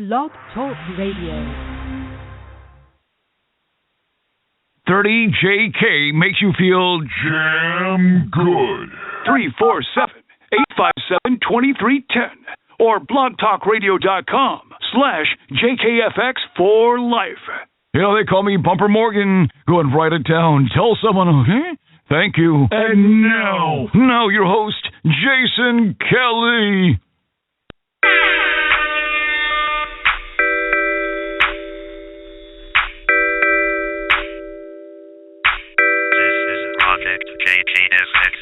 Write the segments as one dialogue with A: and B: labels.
A: Blog Talk Radio.
B: 30JK makes you feel jam good. 347-857-2310 or blogtalkradio.com/JKFX for life. You know, they call me Bumper Morgan. Go and write it down. Tell someone, okay? Thank you. And now your host, Jason Kelly.
C: JKFX.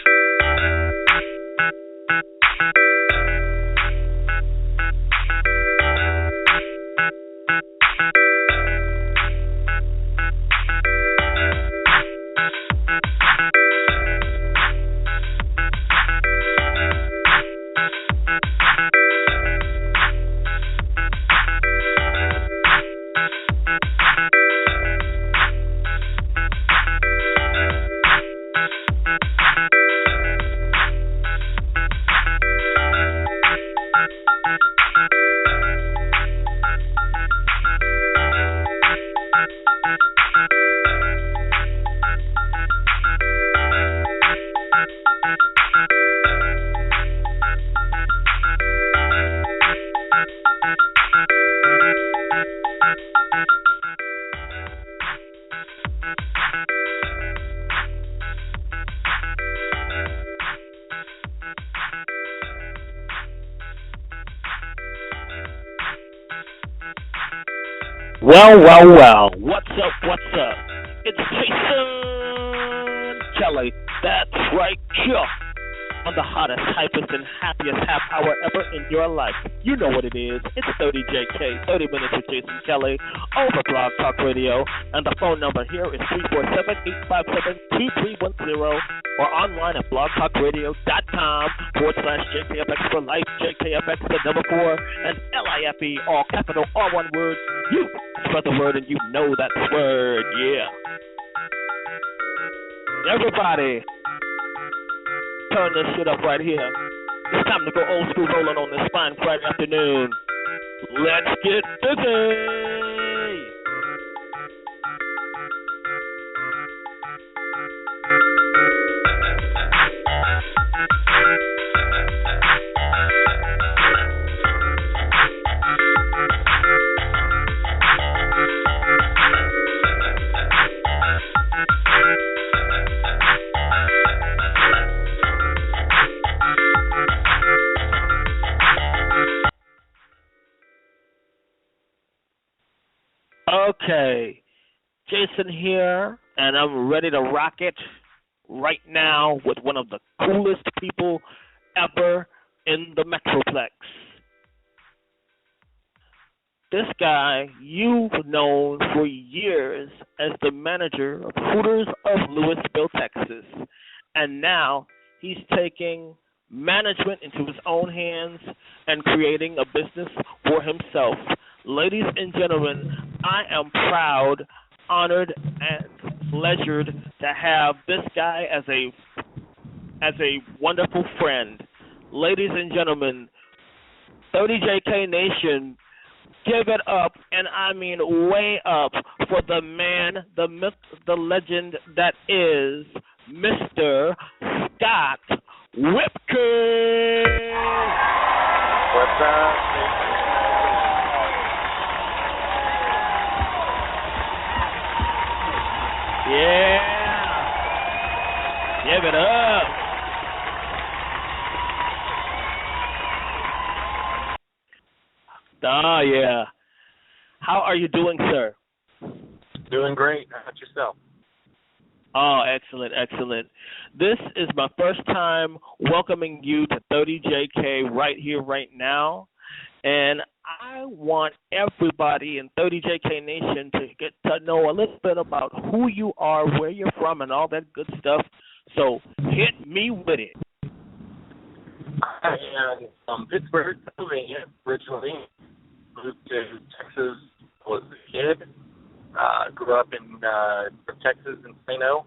D: Well, what's up? It's Jason Kelly, that's right, yeah, on the hottest, hypest, and happiest half hour ever in your life. You know what it is, it's 30JK, 30 Minutes with Jason Kelly, over Blog Talk Radio, and the phone number here is 347-857-2310, or online at blogtalkradio.com/JKFX for life, JKFX the number 4, and LIFE, all capital, all one word. You spread the word and you know that word, yeah. Everybody, turn this shit up right here. It's time to go old school rolling on this fine Friday afternoon. Let's get busy! Okay, Jason here, and I'm ready to rock it right now with one of the coolest people ever in the Metroplex. This guy you've known for years as the manager of Hooters of Louisville, Texas, and now he's taking management into his own hands and creating a business for himself. Ladies and gentlemen, I am proud, honored, and pleasured to have this guy as a wonderful friend. Ladies and gentlemen, 30JK Nation, give it up, and I mean way up, for the man, the myth, the legend that is Mr. Scott WHIPKEY.
E: What's up?
D: Yeah. Give it up. Oh, yeah. How are you doing, sir?
E: Doing great. How about yourself?
D: Oh, excellent, excellent. This is my first time welcoming you to 30JK right here, right now. And I want everybody in 30JK Nation to get to know a little bit about who you are, where you're from, and all that good stuff. So hit me with it.
E: I am from Pittsburgh, Pennsylvania, originally. Moved to Texas when I was a kid. Grew up in Texas in Plano.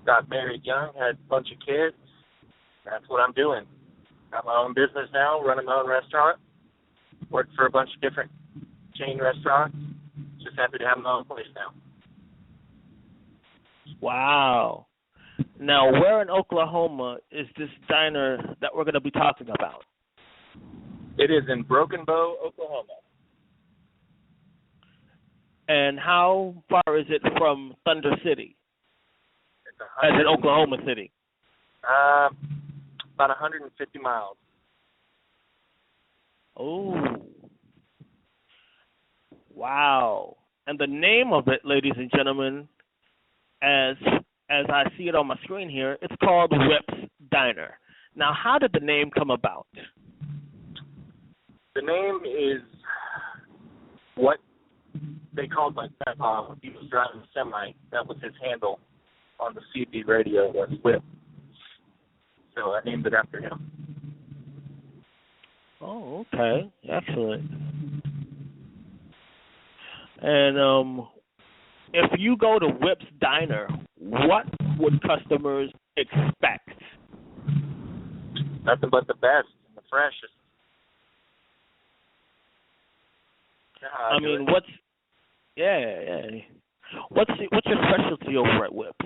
E: Got married young, had a bunch of kids. That's what I'm doing. Got my own business now, running my own restaurant. Worked for a bunch of different chain restaurants. Just happy to have my own place now.
D: Wow. Now, where in Oklahoma is this diner that we're going to be talking about?
E: It is in Broken Bow, Oklahoma.
D: And how far is it from Thunder City? As in Oklahoma City?
E: About 150 miles.
D: Oh. Wow. And the name of it, ladies and gentlemen, as I see it on my screen here, it's called Whip's Diner. Now, how did the name come about?
E: The name is what they called my grandpa when he was driving a semi. That was his handle on the CB radio, was Whip. So I named it after him.
D: Oh, okay. Excellent. And if you go to Whip's Diner, what would customers expect?
E: Nothing but the best and the freshest.
D: I mean, what's your specialty over at Whip's?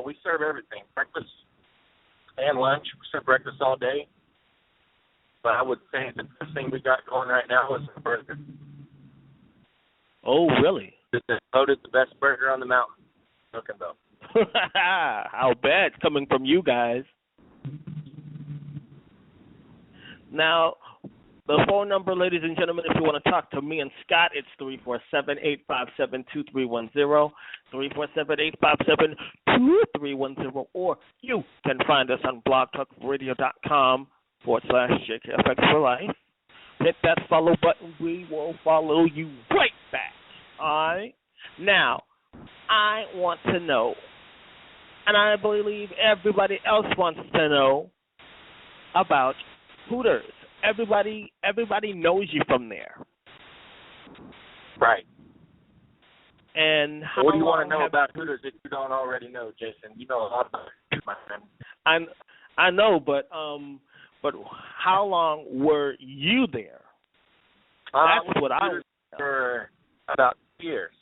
E: We serve everything, breakfast and lunch. We serve breakfast all day. But I would say the best thing we got going right now is the burger.
D: Oh, really?
E: It's voted the best burger on the mountain. Looking though.
D: I'll bet, coming from you guys. Now, the phone number, ladies and gentlemen, if you want to talk to me and Scott, it's 347-857-2310, 347-857-2310, or you can find us on blogtalkradio.com/JKFX for life. Hit that follow button. We will follow you right back. All right? Now, I want to know, and I believe everybody else wants to know, about Hooters. Everybody knows you from there.
E: Right.
D: And how
E: what do you want to know about Hooters that you don't already know, Jason? You know a lot about it, my friend.
D: I know, but how long were you there? That's what I was
E: for about 2 years.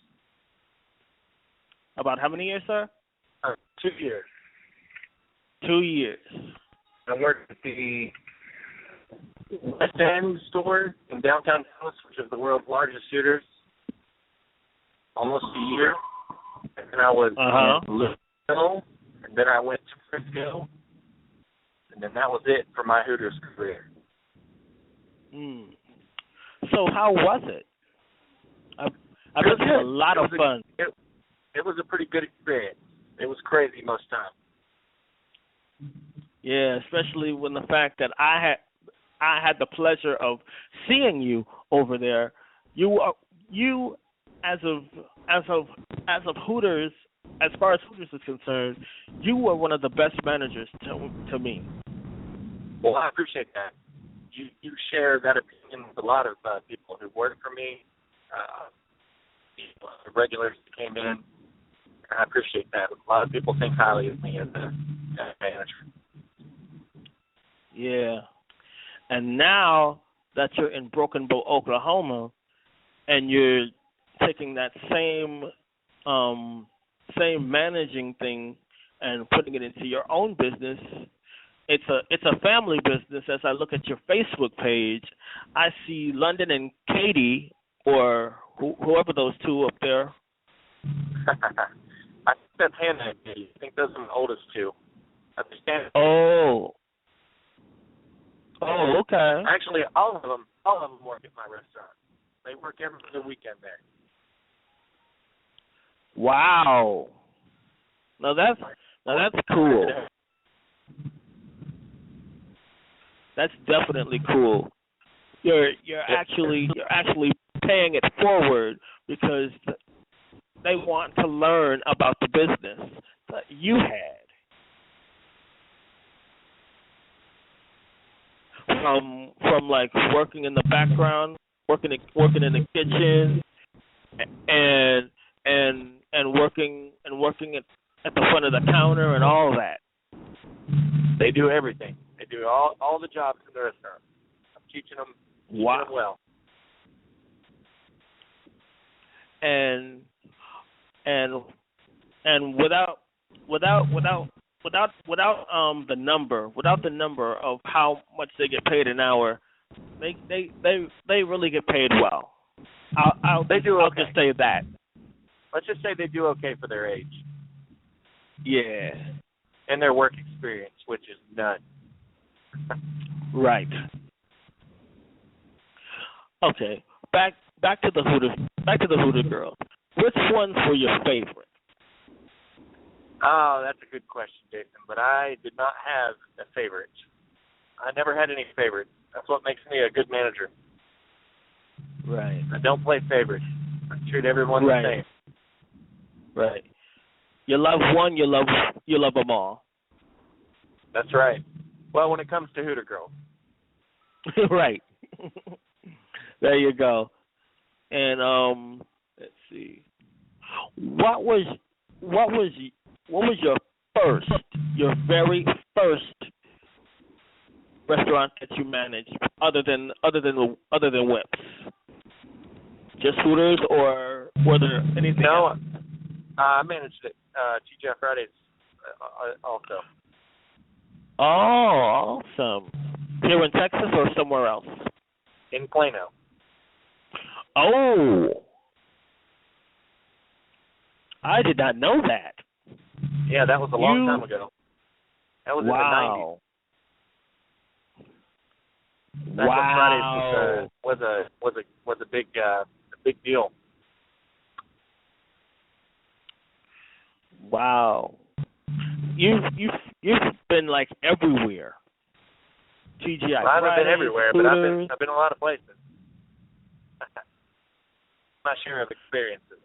D: About how many years, sir?
E: 2 years.
D: 2 years.
E: I worked at the West End store in downtown Dallas, which is the world's largest Hooters, almost a year. And then I was in Louisville, and then I went to Frisco, and then that was it for my Hooters career. So
D: how was it? I bet it was a lot of fun.
E: It was a pretty good experience. It was crazy most times.
D: Yeah, especially when the fact that I had the pleasure of seeing you over there. You as of Hooters, as far as Hooters is concerned, you were one of the best managers to me.
E: Well, I appreciate that. You share that opinion with a lot of people who work for me, the regulars that came in. I appreciate that. A lot of people think highly of me as a manager.
D: Yeah. And now that you're in Broken Bow, Oklahoma, and you're taking that same managing thing and putting it into your own business, it's a family business. As I look at your Facebook page, I see London and Katie, or whoever those two up there.
E: I think that's Hannah and Katie. I think those are the oldest two. I understand.
D: Oh, okay.
E: Actually, all of them work at my restaurant. They work every other weekend there.
D: Wow. Now that's cool. That's definitely cool. You're actually paying it forward because they want to learn about the business that you had. From like working in the background, working in the kitchen, and working at the front of the counter and all that.
E: They do everything. They do all the jobs in the restaurant. I'm teaching them well.
D: And without the number of how much they get paid an hour, they really get paid well. I'll just say that.
E: Let's just say they do okay for their age.
D: Yeah.
E: And their work experience, which is none.
D: Right. Okay. Back to the Hooters girls. Which ones were your favorite?
E: Oh, that's a good question, Jason. But I did not have a favorite. I never had any favorites. That's what makes me a good manager.
D: Right.
E: I don't play favorites. I treat everyone the same.
D: Right. You love one, you love them all.
E: That's right. Well, when it comes to Hooter girls.
D: Right. There you go. And let's see. What was your very first restaurant that you managed other than Whips? Just Hooters, or were there anything else?
E: I managed it. TGI Fridays also.
D: Oh, awesome. Here in Texas or somewhere else?
E: In Plano.
D: Oh. I did not know that.
E: Yeah, that was a long time ago. That was in the 90s. That's when Fridays was a big deal.
D: Wow. You've been like everywhere. TGI.
E: I haven't been everywhere, but I've been a lot of places. My share of experiences.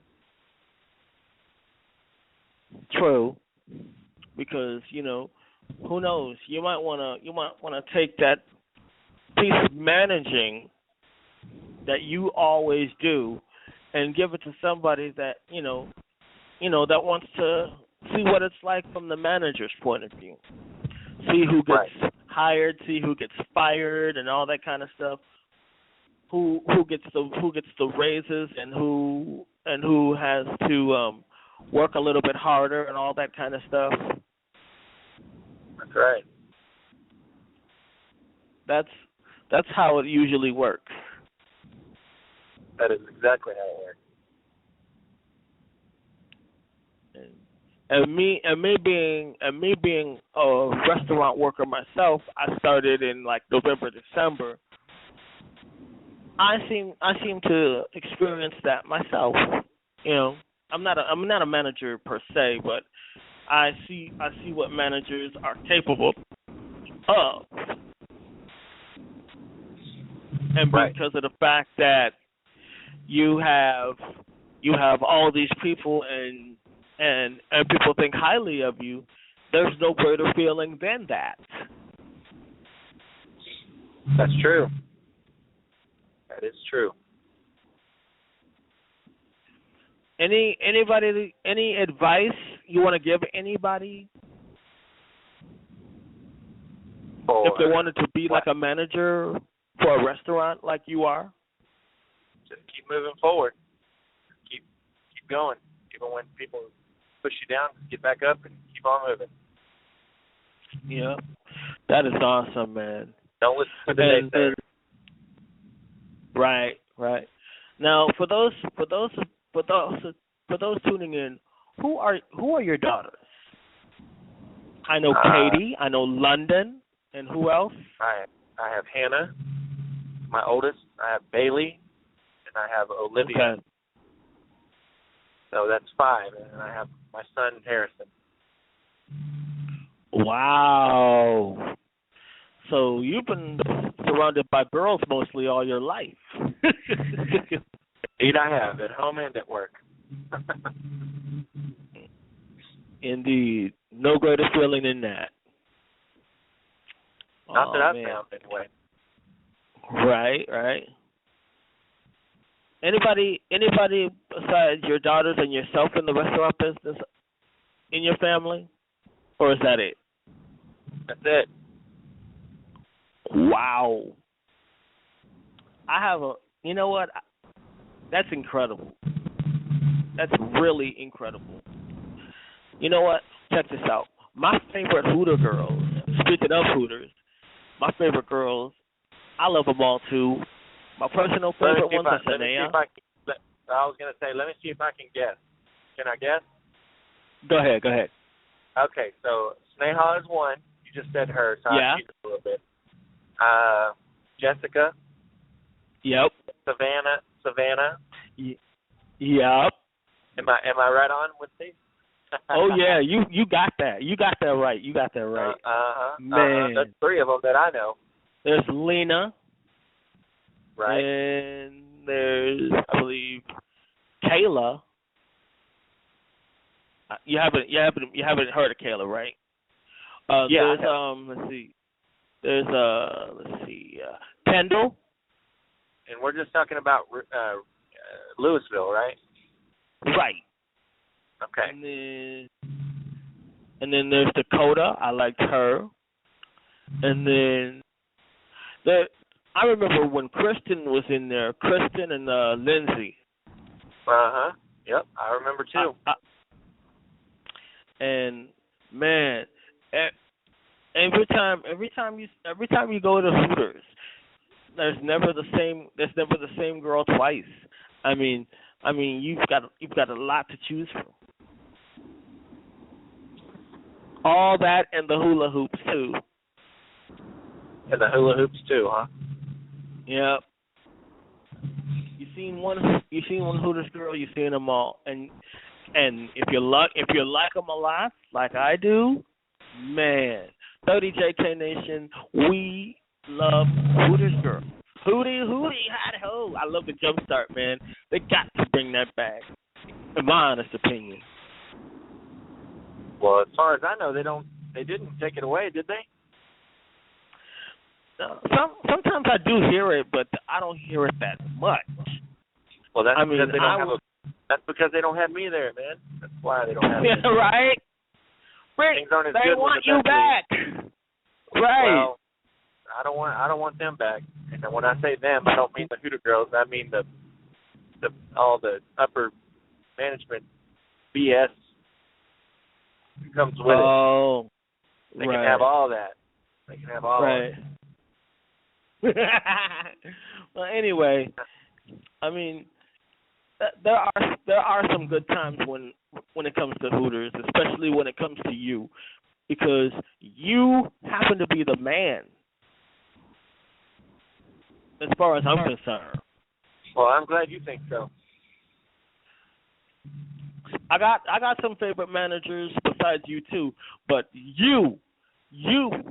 D: True, because who knows? You might wanna take that piece of managing that you always do, and give it to somebody that that wants to see what it's like from the manager's point of view. See who gets hired, see who gets fired, and all that kind of stuff. Who gets the raises, and who has to work a little bit harder, and all that kind of stuff.
E: That's right.
D: That's how it usually works.
E: That is exactly how it works.
D: And me being a restaurant worker myself, I started in like November, December. I seem to experience that myself. I'm not a manager per se, but I see what managers are capable of. And because of the fact that you have all these people and people think highly of you, there's no greater feeling than that.
E: That's true. That is true.
D: Any advice you want to give anybody if they wanted to be like a manager for a restaurant like you are?
E: Just keep moving forward. Keep going. Even when people push you down, get back up and keep on moving.
D: Yeah, that is awesome, man.
E: Don't listen to the naysayers.
D: Right. Now, for those tuning in, who are your daughters? I know Katie, I know London, and who else?
E: I have Hannah, my oldest. I have Bailey, and I have Olivia.
D: Okay.
E: So that's 5, and I have my son Harrison.
D: Wow. So you've been surrounded by girls mostly all your life.
E: Indeed, I have, at home and at work.
D: Indeed. No greater feeling than that.
E: Not that I've found, anyway.
D: Right. Anybody besides your daughters and yourself in the restaurant business in your family? Or is that it?
E: That's it.
D: Wow. I have a. You know what? That's incredible. That's really incredible. You know what? Check this out. My favorite Hooter girls. Speaking of Hooters, my favorite girls. I love them all too. My personal favorite ones are Shania.
E: I was gonna say, let me see if I can guess. Can I guess?
D: Go ahead.
E: Okay, so Sneha is one. You just said her, so
D: Yeah.
E: I'll cheat a little bit. Jessica.
D: Yep.
E: Savannah.
D: Yep.
E: Am I right on with these?
D: Oh yeah, you got that. You got that right. Man.
E: That's three of them that I know.
D: There's Lena.
E: Right.
D: And there's, I believe, Kayla. You haven't heard of Kayla, right?
E: Yeah.
D: There's Kendall.
E: And we're just talking about Louisville, right?
D: Right.
E: Okay.
D: And then there's Dakota. I liked her. And then I remember when Kristen was in there. Kristen and Lindsay.
E: Yep, I remember too.
D: And man, every time you go to Hooters, there's never the same girl twice. I mean, you've got a lot to choose from. All that and the hula hoops too.
E: And the hula hoops too, huh?
D: Yep. You seen one Hooters girl, you seen them all, and if you like them a lot, like I do, man, 30JK Nation, we love Hooters girls. Hootie, hot ho! I love the jump start, man. They got to bring that back, in my honest opinion.
E: Well, as far as I know, they didn't take it away, did they?
D: Sometimes I do hear it, but I don't hear it that much.
E: Well, that's because they don't have me there, man. That's why they don't have me.
D: Right?
E: Things aren't as
D: they
E: good
D: want
E: with the
D: you
E: best
D: back.
E: league.
D: Right.
E: Well, I don't want them back. And when I say them, I don't mean the Hooter girls. I mean all the upper management BS that comes with it. They can have all that. They can have all of it.
D: Well, anyway, I mean, there are some good times when it comes to Hooters, especially when it comes to you, because you happen to be the man, as far as I'm concerned.
E: Well, I'm glad you think so.
D: I got some favorite managers besides you too, but you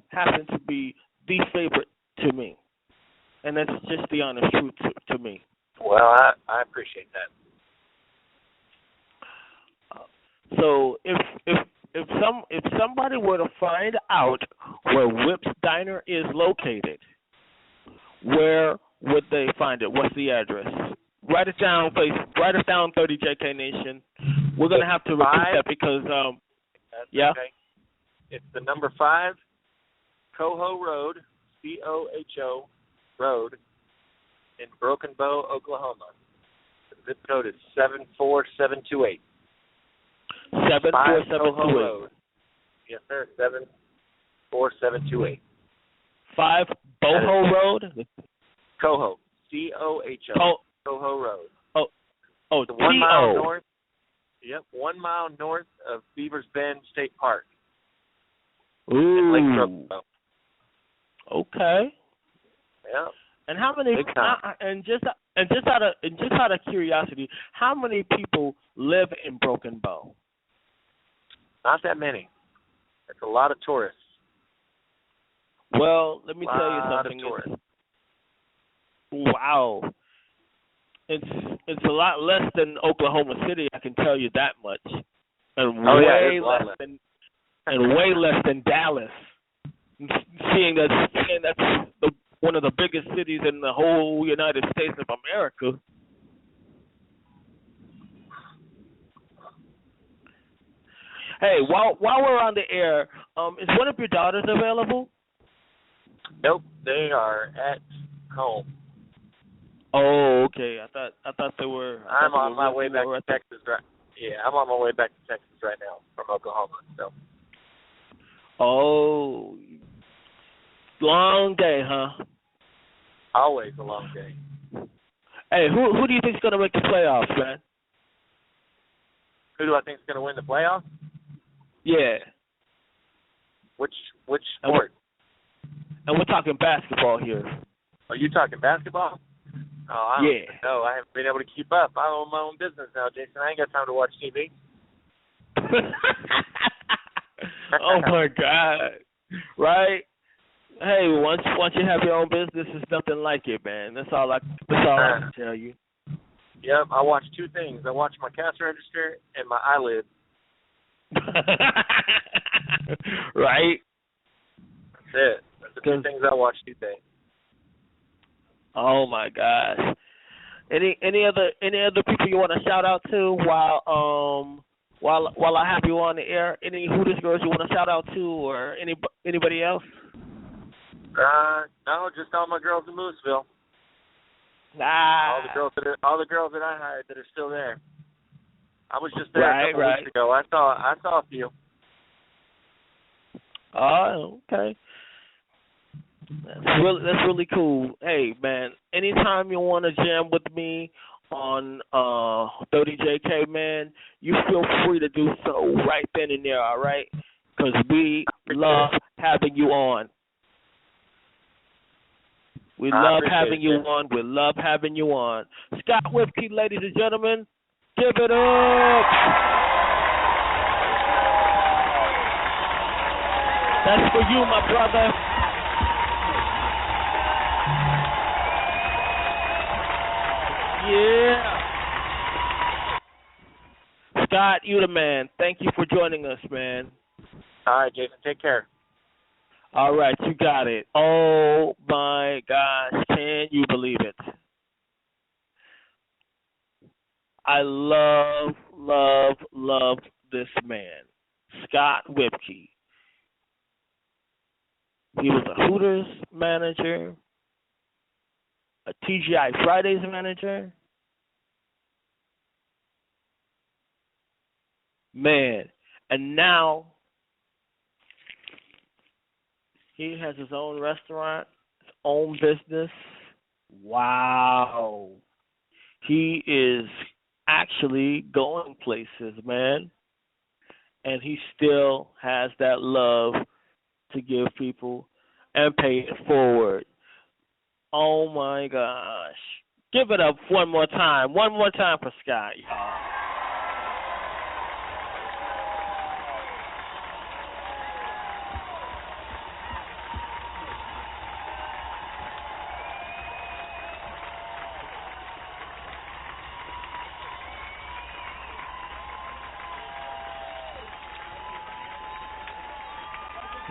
D: happen to be the favorite to me. And that's just the honest truth to me.
E: Well, I appreciate that.
D: So if somebody were to find out where Whip's Diner is located, where would they find it? What's the address? Write it down, please. Write it down, 30JK Nation. We're gonna have to repeat that because yeah.
E: Okay. It's the number 5 Coho Road, COHO Road, in Broken Bow, Oklahoma. The zip code is 74728.
D: 74728.
E: Yes, sir. 74728.
D: 5 Boho Road.
E: Coho. COHO. Coho Road.
D: Oh,
E: the 1 mile north. Yep, 1 mile north of Beavers Bend State Park.
D: Ooh.
E: In Lake Broken Bow.
D: Okay.
E: Yeah.
D: And how many? And just out of curiosity, how many people live in Broken Bow?
E: Not that many. It's a lot of tourists.
D: Well, let me tell you something. Wow. It's a lot less than Oklahoma City, I can tell you that much. And way less than Dallas. Seeing that's one of the biggest cities in the whole United States of America. Hey, while we're on the air, is one of your daughters available?
E: Nope, they are at home.
D: Oh, okay. I thought they were.
E: I'm on my way back to Texas. Yeah, I'm on my way back to Texas right now from Oklahoma. So.
D: Oh, long day, huh?
E: Always a long day.
D: Hey, who do you think's gonna make the playoffs, man?
E: Who do I think is going to win the playoffs?
D: Yeah.
E: Which sport?
D: And we're talking basketball here.
E: Are you talking basketball? Oh, I don't know. I haven't been able to keep up. I own my own business now, Jason. I ain't got time to watch TV.
D: Oh my God! Right? Hey, once you have your own business, it's nothing like it, man. That's all I can tell you.
E: Yep, I watch two things. I watch my cash register and my eyelids.
D: Right?
E: That's it. That's the two things I watch today.
D: Oh my gosh! Any other people you want to shout out to while I have you on the air? Any Hooters girls you want to shout out to, or anybody else?
E: No, just all my girls in Louisville.
D: Nah.
E: All the girls that I hired that are still there. I was just there a couple weeks ago. I saw a few.
D: Oh, okay. That's really cool. Hey, man, anytime you want to jam with me on 30JK, man, you feel free to do so right then and there, all right? Because we love having you on. We love having you on. We love having you on. Scott WHIPKEY, ladies and gentlemen, give it up. That's for you, my brother. Yeah. Scott, you the man. Thank you for joining us, man.
E: All right, Jason. Take care.
D: All right, you got it. Oh, my gosh. Can you believe it? I love this man, Scott WHIPKEY. He was a Hooters manager, a TGI Fridays manager. Man, and now he has his own restaurant, his own business. Wow. He is actually going places, man. And he still has that love to give people and pay it forward. Oh, my gosh. Give it up one more time. One more time for Scott, y'all.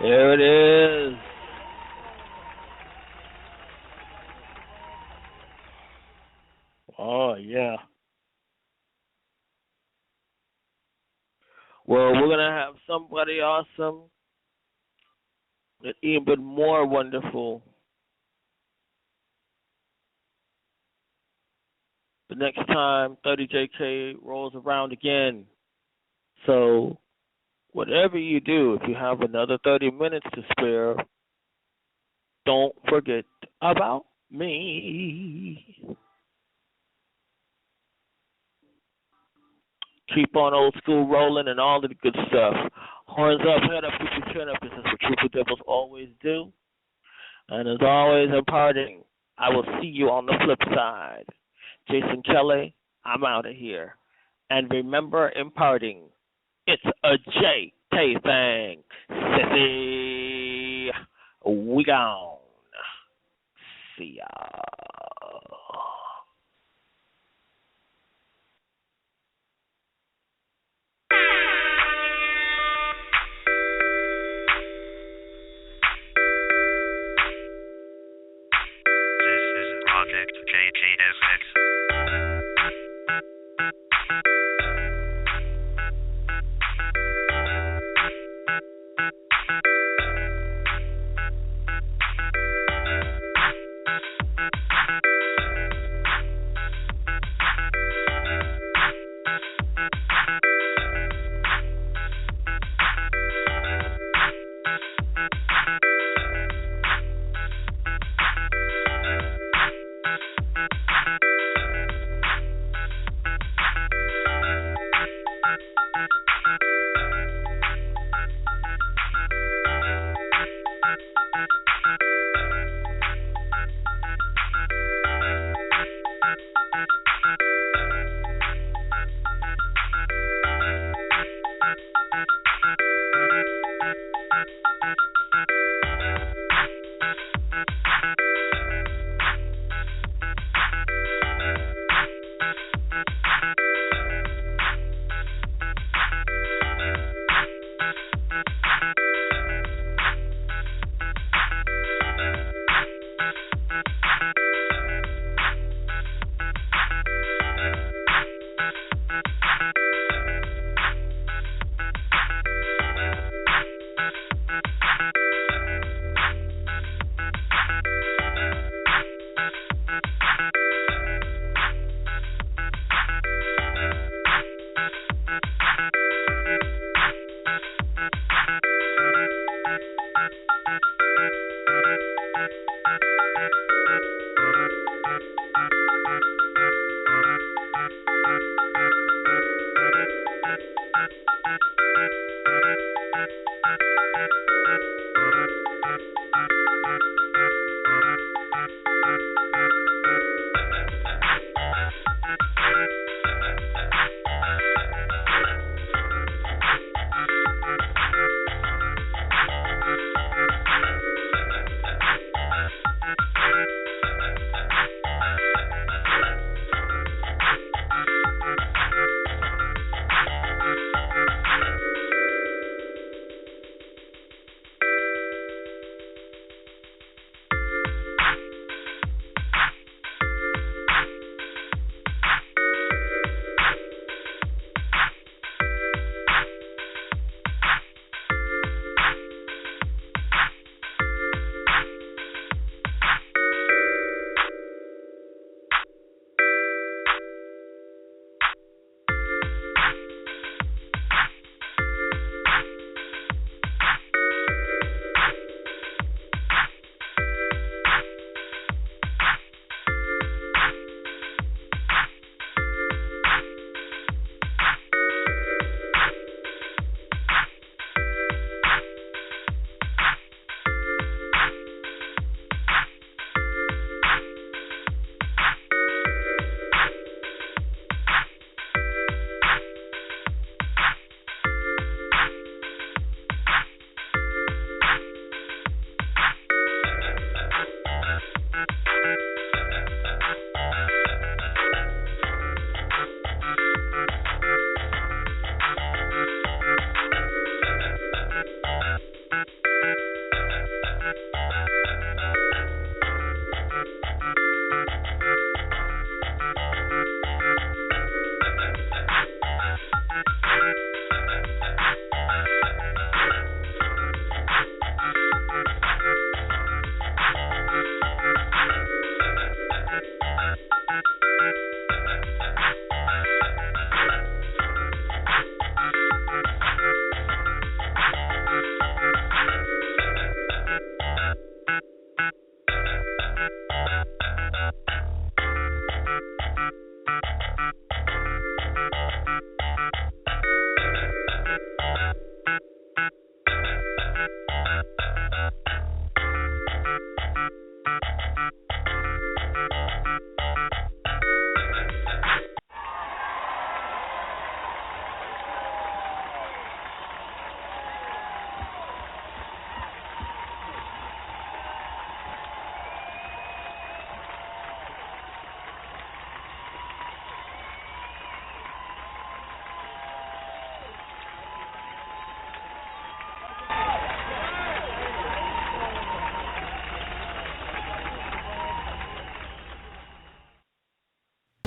D: There it is. Oh, yeah. Well, we're going to have somebody awesome and even more wonderful the next time 30JK rolls around again. So, whatever you do, if you have another 30 minutes to spare, don't forget about me. Keep on old school rolling and all of the good stuff. Horns up, head up, keep your chin up. This is what Trooper Devils always do. And as always, imparting, I will see you on the flip side. Jason Kelly, I'm out of here. And remember, imparting, it's a JK thing. Sissy, we gone. See ya.
A: Project JKFX.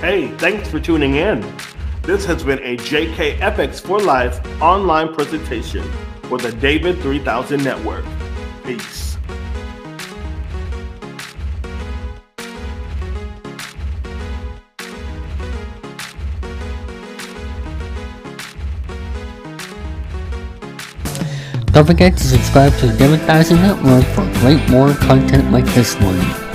C: Hey, thanks for tuning in. This has been a JKFX for Life online presentation for the David 3000 Network. Peace.
F: Don't forget to subscribe to the David 3000 Network for great more content like this one.